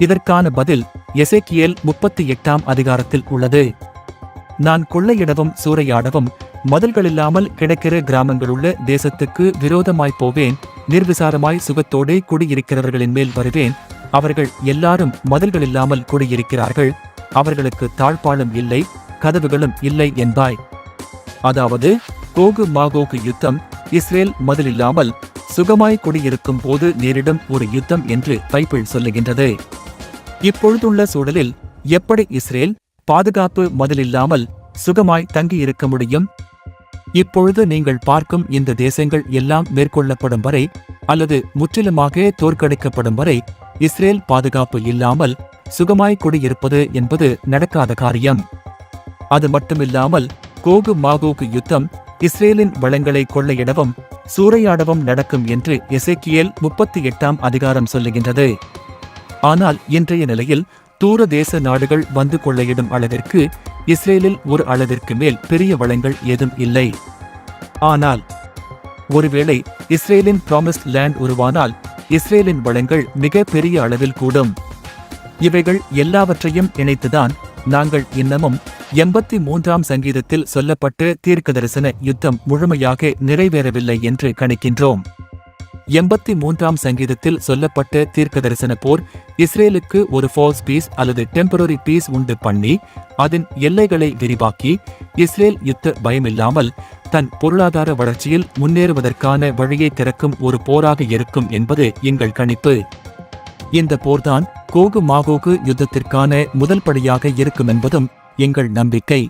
இதற்கான பதில் எசேக்கியேல் 38ஆம் அதிகாரத்தில் உள்ளது. நான் கொள்ளையிடவும் சூறையாடவும் மதில்களில்லாமல் கிடக்கிற கிராமங்களுள்ள தேசத்துக்கு விரோதமாய் போவேன். நிர்விசாரமாய் சுகத்தோடே குடியிருக்கிறவர்களின் மேல் வருவேன். அவர்கள் எல்லாரும் மதில்களில்லாமல் குடியிருக்கிறார்கள். அவர்களுக்கு தாழ்பாளம் இல்லை, கதவுகளும் இல்லை என்பாய். அதாவது கோகு மாகோகு யுத்தம் இஸ்ரேல் மதிலில்லாமல் சுகமாய் குடியிருக்கும் போது நேரிடும் ஒரு யுத்தம் என்று பைபிள் சொல்லுகின்றது. இப்பொழுதுள்ள சூழலில் எப்படி இஸ்ரேல் பாதுகாப்பு மதிலில்லாமல் சுகமாய் தங்கியிருக்க முடியும்? இப்பொழுது நீங்கள் பார்க்கும் இந்த தேசங்கள் எல்லாம் மேற்கொள்ளப்படும் வரை அல்லது முற்றிலுமாக தோற்கடிக்கப்படும் வரை இஸ்ரேல் பாதுகாப்பு இல்லாமல் சுகமாய் குடியிருப்பது என்பது நடக்காத காரியம். அது மட்டுமில்லாமல் கோகு மாகோகு யுத்தம் இஸ்ரேலின் வளங்களை கொள்ளையிடவும் சூறையாடவும் நடக்கும் என்று எசேக்கியேல் 38ஆம் அதிகாரம் சொல்லுகின்றது. ஆனால் இன்றைய நிலையில் தூர தேச நாடுகள் வந்து கொள்ளையிடும் அளவிற்கு இஸ்ரேலில் ஒரு அளவிற்கு மேல் பெரிய வளங்கள் ஏதும் இல்லை. ஆனால் ஒருவேளை இஸ்ரேலின் ப்ராமிஸ்ட் லேண்ட் உருவானால் இஸ்ரேலின் வளங்கள் மிக பெரிய அளவில் கூடும். இவைகள் எல்லாவற்றையும் இணைத்துதான் நாங்கள் இன்னமும் 83ஆம் சங்கீதத்தில் சொல்லப்பட்ட தீர்க்கதரிசன யுத்தம் முழுமையாக நிறைவேறவில்லை என்று கணிக்கின்றோம். 83ஆம் சங்கீதத்தில் சொல்லப்பட்ட தீர்க்கதரிசன போர் இஸ்ரேலுக்கு ஒரு ஃபால்ஸ் பீஸ் அல்லது டெம்பரரி பீஸ் உண்டு பண்ணி அதன் எல்லைகளை விரிவாக்கி இஸ்ரேல் யுத்த பயமில்லாமல் தன் பொருளாதார வளர்ச்சியில் முன்னேறுவதற்கான வழியை திறக்கும் ஒரு போராக இருக்கும் என்பது எங்கள் கணிப்பு. இந்த போர்தான் கோகு மாகோகு யுத்தத்திற்கான முதல் படியாக இருக்கும் என்பதும் எங்கள் நம்பிக்கை.